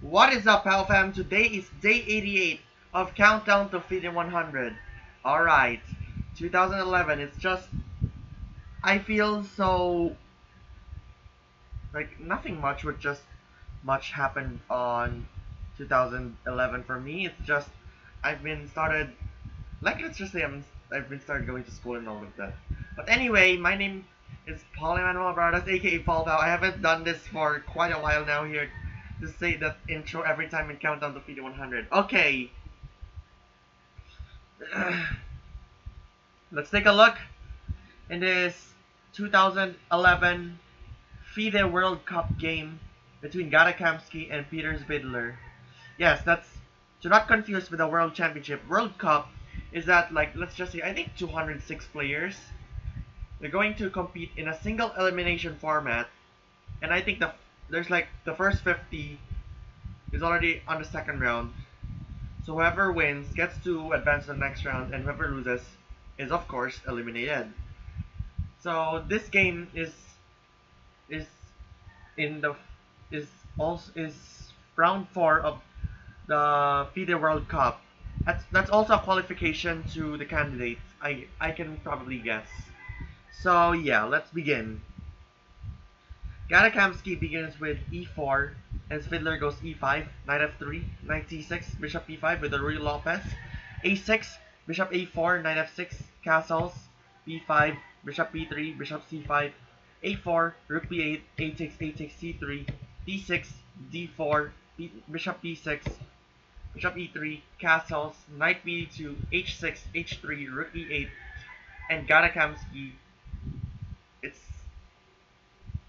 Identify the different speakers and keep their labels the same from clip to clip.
Speaker 1: What is up, POW fam? Today is day 88 of Countdown to FIDE 100. Alright, 2011, it's just, I feel so, like, nothing much would just much happened on 2011 for me. It's just, I've been started, like, let's just say I've been started going to school and all of that. But anyway, my name is Paul Emmanuel Habaradas, aka Paul POW. I haven't done this for quite a while now here to say that intro every time in Countdown to FIDE 100. Okay, let's take a look in this 2011 FIDE World Cup game between Gata Kamsky and Peter Svidler. Yes, that's to not confuse with the World Championship. World Cup is that, like, let's just say I think 206 players. They're going to compete in a single elimination format, and I think there's like the first 50 is already on the second round. So whoever wins gets to advance to the next round, and whoever loses is of course eliminated. So this game is in the is also is round 4 of the FIDE World Cup. That's also a qualification to the candidates. I can probably guess. So yeah, let's begin. Garakamsky begins with e4, and Svidler goes e5, knight f3, knight c6, bishop e5 with the Rui Lopez, a6, bishop a4, knight f6, castles, b5, bishop b3, bishop c5, a4, rook b8, a takes c3, d6, d4, bishop b6, bishop e3, castles, knight b2, h6, h3, rook e8, and Garakamsky. It's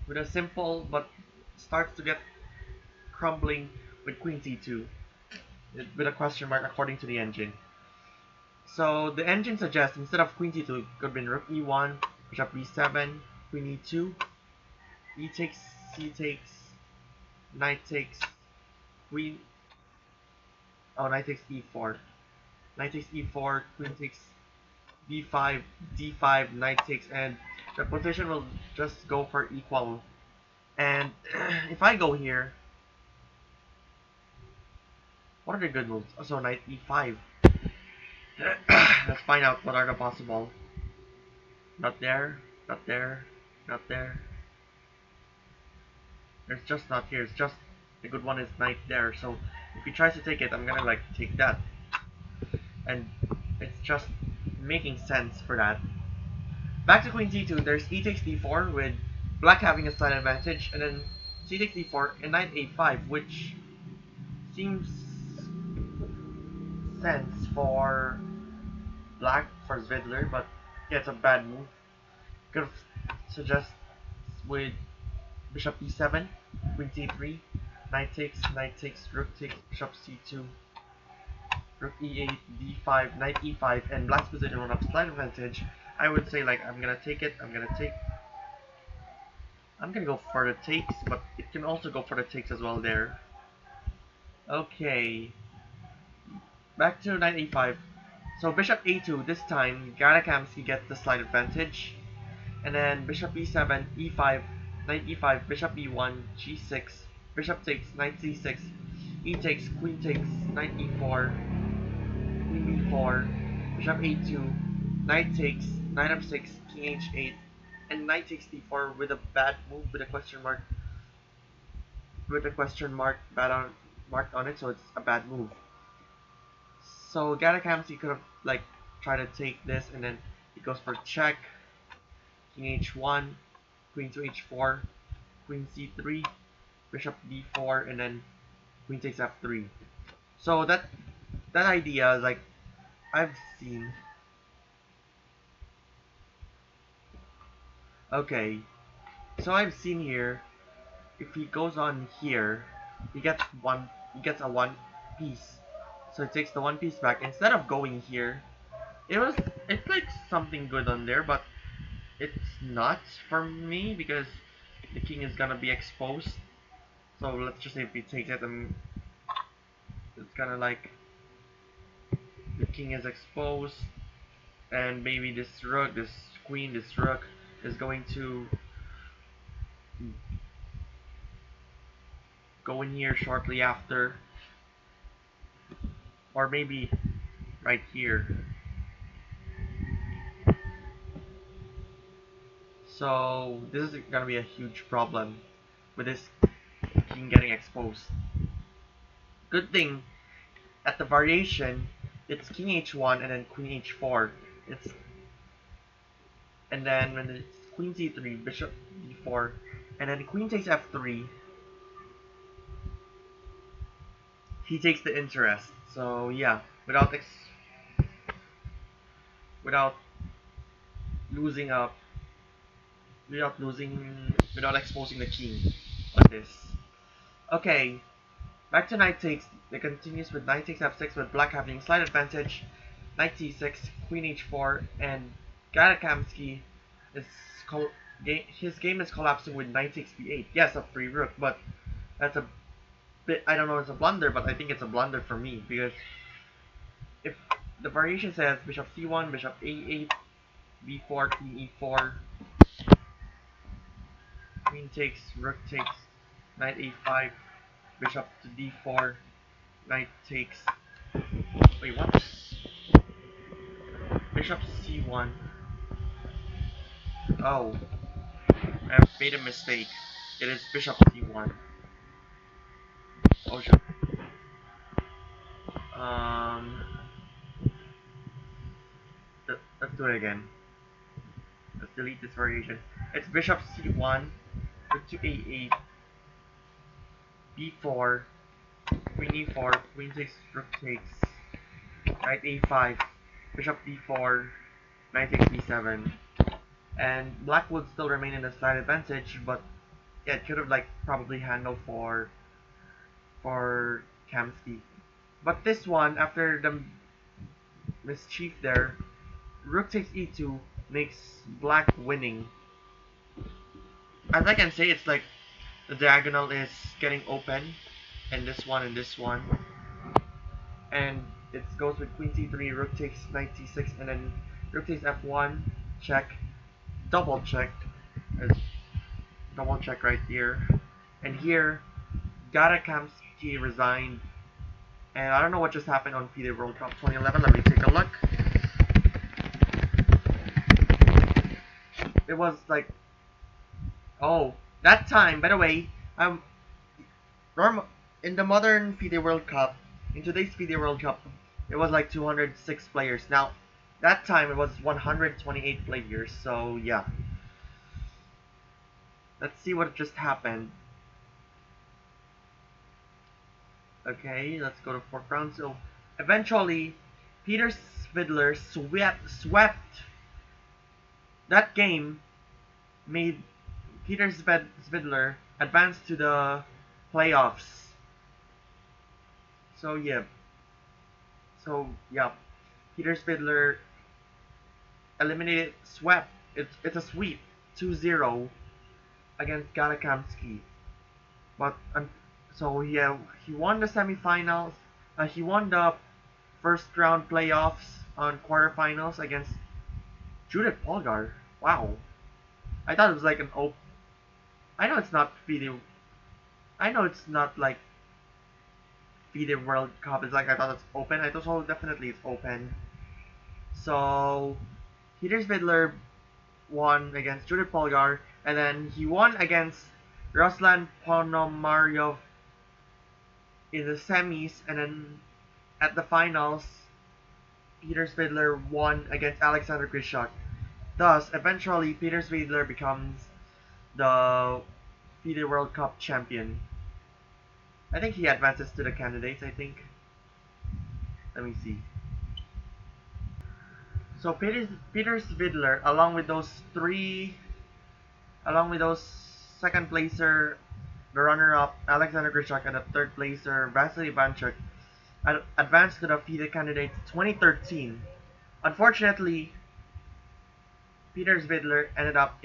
Speaker 1: with a simple but starts to get crumbling with queen c2 with a question mark according to the engine. So the engine suggests instead of queen c2 it could have been rook e1, bishop b7, queen e2, e takes, c takes, knight takes, queen, oh, knight takes e4, knight takes e4, queen takes b5, d5, knight takes, and the position will just go for equal. And if I go here, what are the good moves? Also, knight e5. Let's find out what are the possible. Not there, not there, not there. There's just not here. It's just the good one is knight there. So if he tries to take it, I'm gonna like take that, and it's just making sense for that. Back to queen c2. There's e takes d4 with black having a slight advantage, and then c takes d4 and knight a5, which seems sense for black for Svidler, but yeah, it's a bad move. Could suggest with bishop e7, queen c3, knight takes, rook takes, bishop c2, rook e8, d5, knight e5, and black's position will have slight advantage. I would say like I'm gonna take it, I'm gonna go for the takes, but it can also go for the takes as well there. Okay, back to knight e5. So bishop a2, this time Garakamsky gets the slight advantage. And then bishop e7, e5, knight e5, bishop e1, g6, bishop takes, knight c6, e takes, knight e4, queen e4, bishop a2, knight takes, knight f6, king h8, and knight takes d4 with a bad move with a question mark, marked on it, so it's a bad move. So Garakamsky could have like tried to take this, and then he goes for check, king h1, queen to h4, queen c3, bishop d4, and then queen takes f3. So that idea is like I've seen. Okay, so I've seen here. If he goes on here, he gets a one piece. So it takes the one piece back instead of going here. It's like something good on there, but it's not for me because the king is gonna be exposed. So let's just say if he takes it, it's kind of like the king is exposed, and maybe this rook, this queen, this rook is going to go in here shortly after, or maybe right here. So this is gonna be a huge problem with this king getting exposed. Good thing at the variation it's king h1 and then queen h4. It's and then when it's queen c3, bishop d4, and then queen takes f3, he takes the interest. So yeah, without losing up, without exposing the king like this. Okay, back to knight takes. It continues with knight takes f6 with black having slight advantage. Knight c6, queen h4, and Gata Kamsky is his game is collapsing with knight takes b8. Yes, a free rook, but that's a bit. I don't know. It's a blunder, but I think it's a blunder for me because if the variation says bishop c1, bishop a8, b4, queen e4, queen takes, rook takes, knight a5, bishop to d4, knight takes. Wait, what? Bishop c1. Oh, I have made a mistake. It is bishop c1. Oh, shit. Um, let's do it again. Let's delete this variation. It's bishop c1, rook to a8, b4, queen e4, queen takes, rook takes, knight a5, bishop d4, knight takes b7, and black would still remain in a slight advantage, but yeah, it could have like probably handled for Kamsky. But this one, after the mischief there, rook takes e2 makes black winning. As I can say, it's like the diagonal is getting open, and this one, and it goes with queen c3, rook takes knight c6, and then rook takes f1, check, double check, double check right here, and here Gata Kamsky resigned, and I don't know what just happened on FIDE World Cup 2011. Let me take a look. It was like, oh, that time. By the way, in the modern FIDE World Cup, in today's FIDE World Cup, it was like 206 players. Now, that time it was 128 players. So yeah, let's see what just happened. Okay, let's go to fourth round. So eventually, Peter Svidler swept that game, made Peter Svidler advance to the playoffs. So yeah, Peter Svidler eliminated, swept. It's a sweep, 2-0 against Gata Kamsky. But so yeah, he won the semifinals. He won the first round playoffs on quarterfinals against Judith Polgar. Wow, I thought it was like an open. I know it's not FIDE. I know it's not like FIDE World Cup. It's like I thought it's open. I thought so definitely it's open. So Peter Svidler won against Judith Polgar, and then he won against Ruslan Ponomaryov in the semis, and then at the finals, Peter Svidler won against Alexander Grishak. Thus, eventually, Peter Svidler becomes the FIDE World Cup champion. I think he advances to the candidates, I think. Let me see. So Peter Svidler, along with those second placer, the runner-up Alexander Grishak, and the third placer Vasily Banchuk, advanced to the FIDE candidates 2013. Unfortunately, Peter Svidler ended up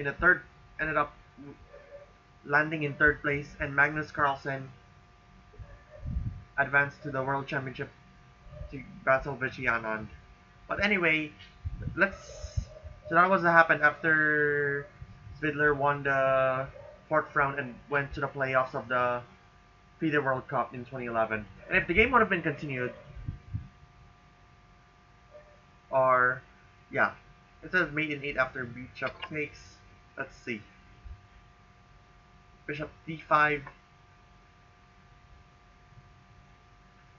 Speaker 1: landing in third place, and Magnus Carlsen advanced to the World Championship to battle Vichy Anand. But anyway, let's So that was what happened after Svidler won the fourth round and went to the playoffs of the FIDE World Cup in 2011. And if the game would have been continued, or yeah, instead of mate in 8 after bishop takes, let's see, bishop d5,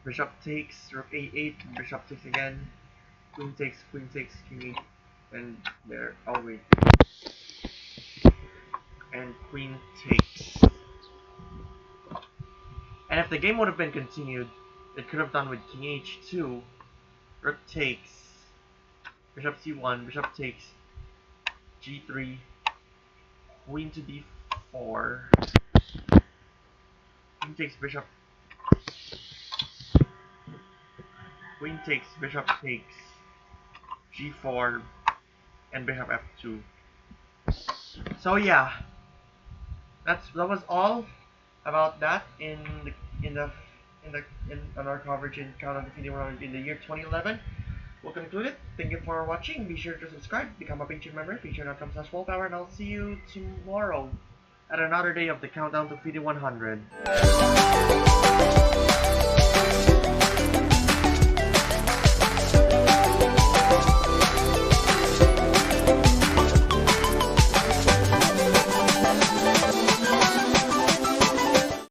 Speaker 1: bishop takes, rook a8, bishop takes again, queen takes, king 8, and there, oh wait, and queen takes. And if the game would have been continued, it could have done with king h2, rook takes, bishop c1, bishop takes, g3, queen to d4, king takes, queen takes, bishop takes, g4, and bishop f2. So yeah, that was all about that in our coverage in Count of the Fidde World in the year 2011. We'll conclude it. Thank you for watching. Be sure to subscribe, become a Patreon member, patreon.com/Paul POW, and I'll see you tomorrow at another day of the countdown to FIDE 100.